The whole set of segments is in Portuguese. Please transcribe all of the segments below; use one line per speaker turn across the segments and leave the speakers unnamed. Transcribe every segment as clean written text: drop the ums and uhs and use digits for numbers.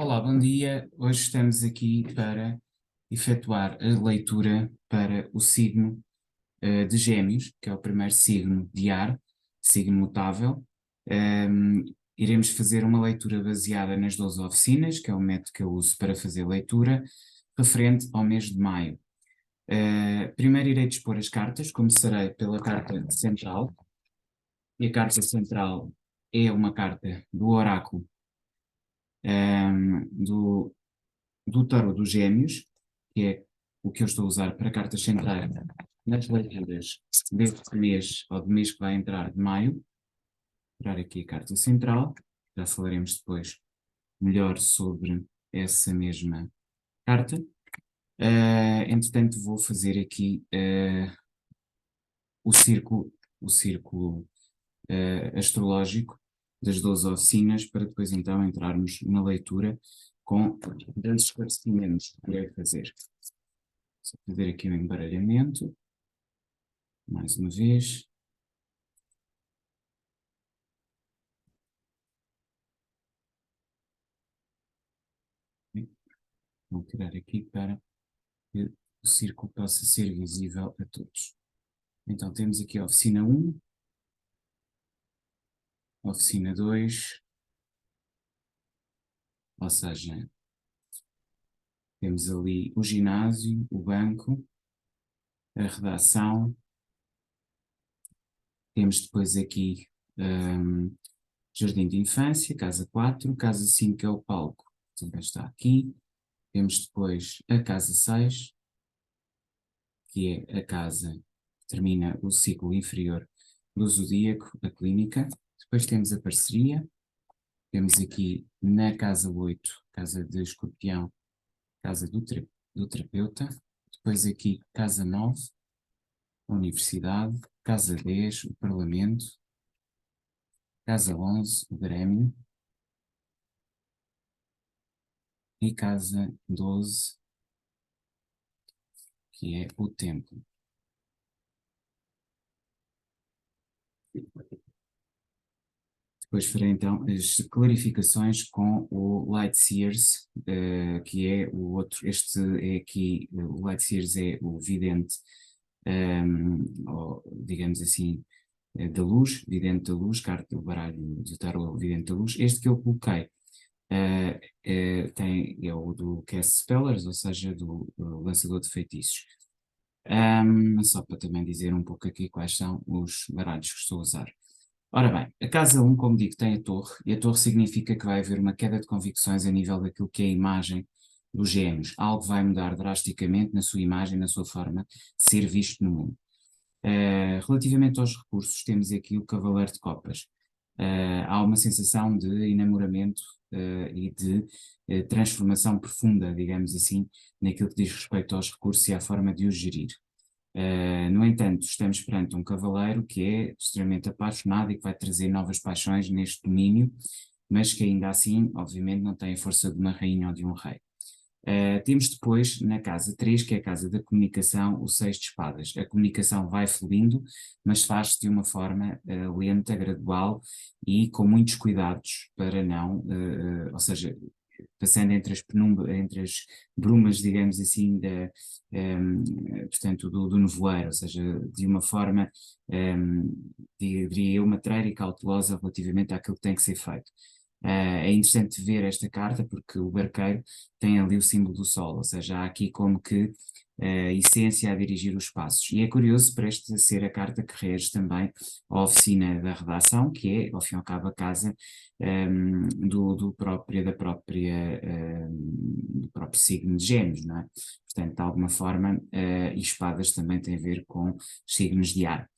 Olá, bom dia. Hoje estamos aqui para efetuar a leitura para o signo de Gêmeos, que é o primeiro signo de ar, signo mutável. Ehm, Iremos fazer uma leitura baseada nas 12 oficinas, que é o método que eu uso para fazer leitura, referente ao mês de maio. Primeiro irei dispor as cartas, começarei pela carta central, e a carta central é uma carta do oráculo do tarot dos Gêmeos, que é o que eu estou a usar para cartas centrais nas leituras deste mês, ou do mês que vai entrar, de maio. Vou tirar aqui a carta central, já falaremos depois melhor sobre essa mesma carta. Entretanto, vou fazer aqui o círculo, astrológico das 12 oficinas, para depois então entrarmos na leitura com grandes esclarecimentos que irei fazer. Só fazer aqui um embaralhamento, mais uma vez. Vou tirar aqui para que o círculo possa ser visível a todos. Então temos aqui a oficina 1, a oficina 2, ou seja, temos ali o ginásio, o banco, a redação, temos depois aqui jardim de infância, casa 4, casa 5 é o palco, também está aqui. Temos depois a casa 6, que é a casa que termina o ciclo inferior do zodíaco, a clínica. Depois temos a parceria, temos aqui na casa 8, casa de escorpião, casa do terapeuta. Depois aqui casa 9, a universidade, casa 10, o parlamento, casa 11, o grêmio, e casa 12, que é o templo. Depois farei então as clarificações com o Light Seers, que é o outro. Este é aqui, o Light Seers é o vidente, ou, digamos assim, da luz, vidente da luz, carta do baralho de tarot vidente da luz. Este que eu coloquei é o do Cast Spellers, ou seja, do lançador de feitiços. Só para também dizer um pouco aqui quais são os baralhos que estou a usar. Ora bem, a casa 1, como digo, tem a torre, e a torre significa que vai haver uma queda de convicções a nível daquilo que é a imagem dos Gêmeos. Algo vai mudar drasticamente na sua imagem, na sua forma de ser visto no mundo. Relativamente aos recursos, temos aqui o Cavaleiro de Copas. Há uma sensação de enamoramento e de transformação profunda, digamos assim, naquilo que diz respeito aos recursos e à forma de os gerir. No entanto, estamos perante um cavaleiro que é extremamente apaixonado e que vai trazer novas paixões neste domínio, mas que ainda assim, obviamente, não tem a força de uma rainha ou de um rei. Temos depois, na casa 3, que é a casa da comunicação, o 6 de espadas. A comunicação vai fluindo, mas faz-se de uma forma lenta, gradual e com muitos cuidados para não, ou seja, passando entre as brumas, digamos assim, portanto, do nevoeiro, ou seja, de uma forma, diria eu, matreira e cautelosa relativamente àquilo que tem que ser feito. É interessante ver esta carta porque o barqueiro tem ali o símbolo do sol, ou seja, há aqui como que a essência a dirigir os passos. E é curioso para esta ser a carta que rege também a oficina da redação, que é, ao fim e ao cabo, a casa do próprio signo de Gêmeos, não é? Portanto, de alguma forma, e espadas também tem a ver com signos de ar.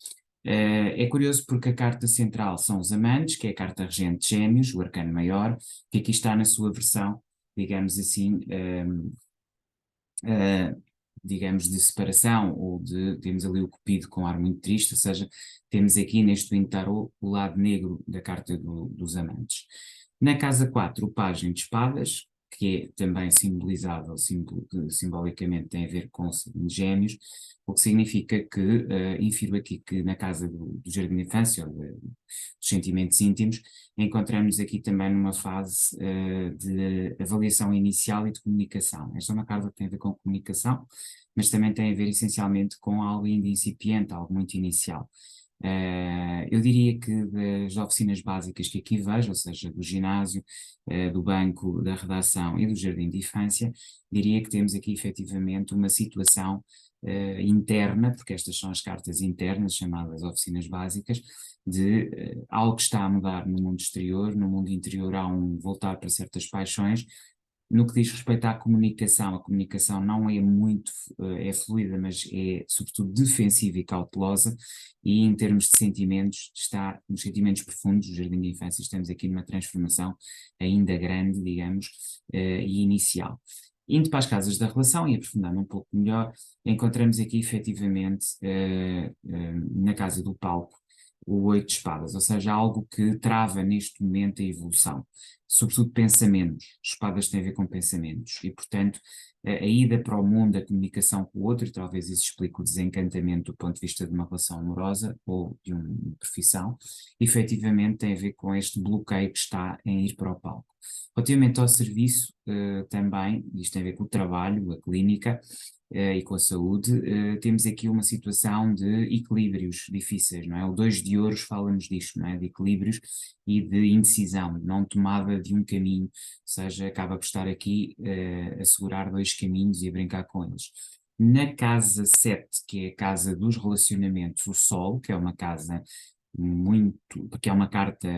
É curioso porque a carta central são os amantes, que é a carta regente de Gêmeos, o arcano maior, que aqui está na sua versão, digamos assim, digamos de separação, ou temos ali o Cupido com ar muito triste, ou seja, temos aqui neste Window Tarot o lado negro da carta dos amantes. Na casa 4, o Pajem de Espadas, que é também simbolizado, simbolicamente tem a ver com gêmeos, o que significa que, infiro aqui que na casa do jardim de infância, ou dos sentimentos íntimos, encontramos aqui também numa fase de avaliação inicial e de comunicação. Esta é uma carta que tem a ver com comunicação, mas também tem a ver essencialmente com algo ainda incipiente, algo muito inicial. Eu diria que das oficinas básicas que aqui vejo, ou seja, do ginásio, do banco, da redação e do jardim de infância, diria que temos aqui efetivamente uma situação interna, porque estas são as cartas internas, chamadas oficinas básicas, de algo que está a mudar no mundo exterior, no mundo interior há um voltar para certas paixões. No que diz respeito à comunicação, a comunicação não é muito, é fluida, mas é sobretudo defensiva e cautelosa, e em termos de sentimentos, está nos sentimentos profundos do jardim de infância, estamos aqui numa transformação ainda grande, digamos, e inicial. Indo para as casas da relação e aprofundando um pouco melhor, encontramos aqui efetivamente na casa do palco o oito de espadas, ou seja, algo que trava neste momento a evolução, sobretudo pensamentos. Espadas têm a ver com pensamentos e, portanto, a ida para o mundo, a comunicação com o outro, e talvez isso explique o desencantamento do ponto de vista de uma relação amorosa ou de uma profissão, efetivamente tem a ver com este bloqueio que está em ir para o palco. Relativamente ao serviço, também, isto tem a ver com o trabalho, a clínica, e com a saúde, temos aqui uma situação de equilíbrios difíceis, não é? O dois de ouros fala-nos disto, não é? De equilíbrios e de indecisão, não tomada de um caminho, ou seja, acaba por estar aqui a segurar dois caminhos e a brincar com eles. Na casa 7, que é a casa dos relacionamentos, o Sol, que é uma casa muito, porque é uma carta,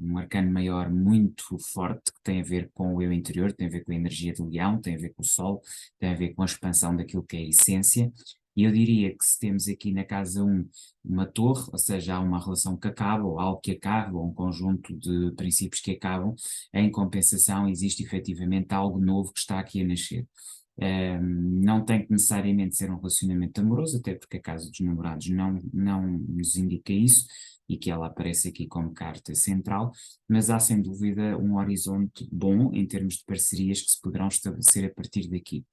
um arcano maior muito forte, que tem a ver com o eu interior, tem a ver com a energia do leão, tem a ver com o sol, tem a ver com a expansão daquilo que é a essência, e eu diria que se temos aqui na casa 1 uma torre, ou seja, há uma relação que acaba, ou algo que acaba, ou um conjunto de princípios que acabam, em compensação existe efetivamente algo novo que está aqui a nascer. Não tem que necessariamente ser um relacionamento amoroso, até porque a casa dos namorados não nos indica isso, e que ela aparece aqui como carta central, mas há sem dúvida um horizonte bom em termos de parcerias que se poderão estabelecer a partir daqui.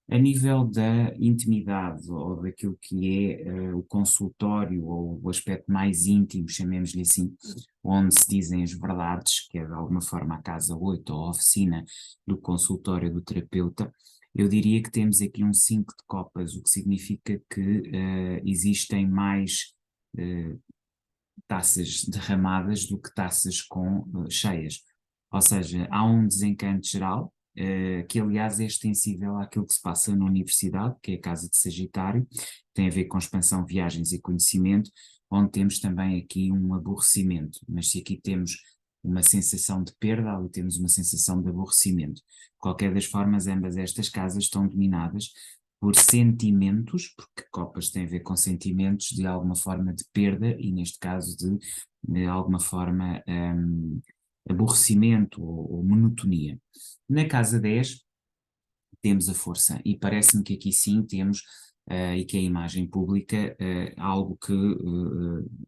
A nível da intimidade ou daquilo que é o consultório ou o aspecto mais íntimo, chamemos-lhe assim, onde se dizem as verdades, que é de alguma forma a casa 8 ou a oficina do consultório do terapeuta, eu diria que temos aqui um 5 de copas, o que significa que existem mais taças derramadas do que taças cheias. Ou seja, há um desencanto geral, que aliás é extensível àquilo que se passa na universidade, que é a casa de Sagitário, tem a ver com expansão, viagens e conhecimento, onde temos também aqui um aborrecimento, mas se aqui temos uma sensação de perda, ali temos uma sensação de aborrecimento. De qualquer das formas, ambas estas casas estão dominadas por sentimentos, porque copas têm a ver com sentimentos de alguma forma de perda e neste caso de alguma forma aborrecimento ou monotonia. Na casa 10 temos a força e parece-me que aqui sim temos e que a imagem pública algo que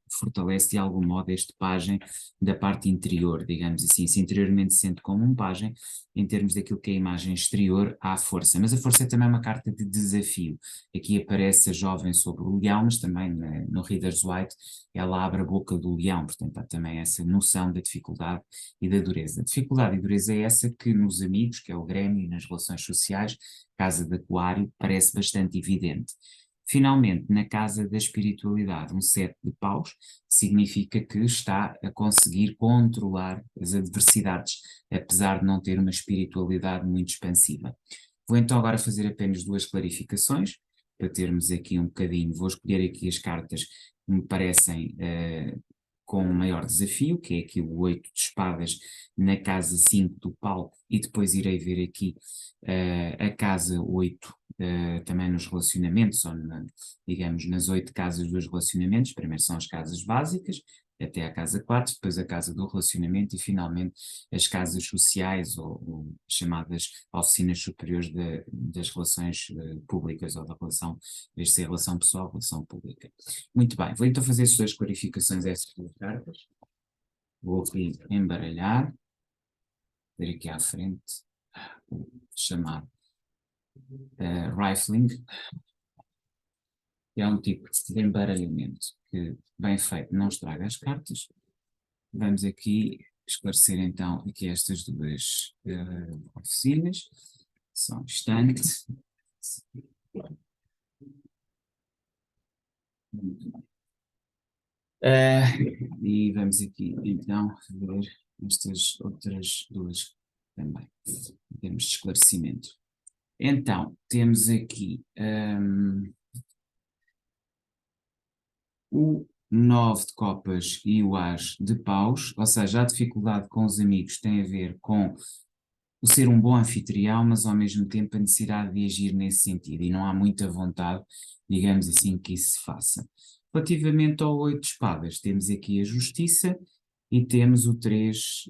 fortalece de algum modo este pajem da parte interior, digamos assim, se interiormente se sente como um pajem, em termos daquilo que é a imagem exterior, há força, mas a força é também uma carta de desafio. Aqui aparece a jovem sobre o leão, mas também no Reader's White ela abre a boca do leão, portanto há também essa noção da dificuldade e da dureza. A dificuldade e dureza é essa que nos amigos, que é o Grêmio, e nas relações sociais, casa de Aquário, parece bastante evidente. Finalmente, na casa da espiritualidade, um 7 de paus, significa que está a conseguir controlar as adversidades, apesar de não ter uma espiritualidade muito expansiva. Vou então agora fazer apenas duas clarificações, para termos aqui um bocadinho, vou escolher aqui as cartas que me parecem com um maior desafio, que é aqui o 8 de espadas na casa 5 do palco, e depois irei ver aqui a casa 8 também nos relacionamentos, ou digamos nas 8 casas dos relacionamentos. Primeiro são as casas básicas, até a casa 4, depois a casa do relacionamento e finalmente as casas sociais ou chamadas oficinas superiores das relações públicas ou da relação, em vez de ser relação pessoal, relação pública. Muito bem, vou então fazer as duas clarificações a essas duas cartas. Vou aqui embaralhar, ver aqui à frente. chamado rifling, que é um tipo de embaralhamento que, bem feito, não estraga as cartas. Vamos aqui esclarecer então aqui estas duas oficinas. Só um instante. Muito bem. E vamos aqui então ver estas outras duas também, em termos de esclarecimento. Então, temos aqui o 9 de copas e o as de paus, ou seja, a dificuldade com os amigos tem a ver com o ser um bom anfitrião, mas ao mesmo tempo a necessidade de agir nesse sentido, e não há muita vontade, digamos assim, que isso se faça. Relativamente ao 8 de espadas, temos aqui a justiça e temos o 3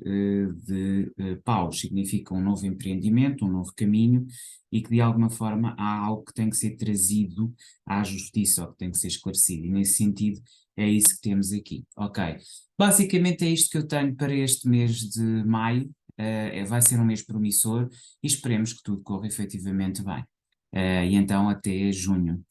de paus, significa um novo empreendimento, um novo caminho, e que de alguma forma há algo que tem que ser trazido à justiça, ou que tem que ser esclarecido, e nesse sentido é isso que temos aqui. Ok, basicamente é isto que eu tenho para este mês de maio. Vai ser um mês promissor e esperemos que tudo corra efetivamente bem. E então até junho.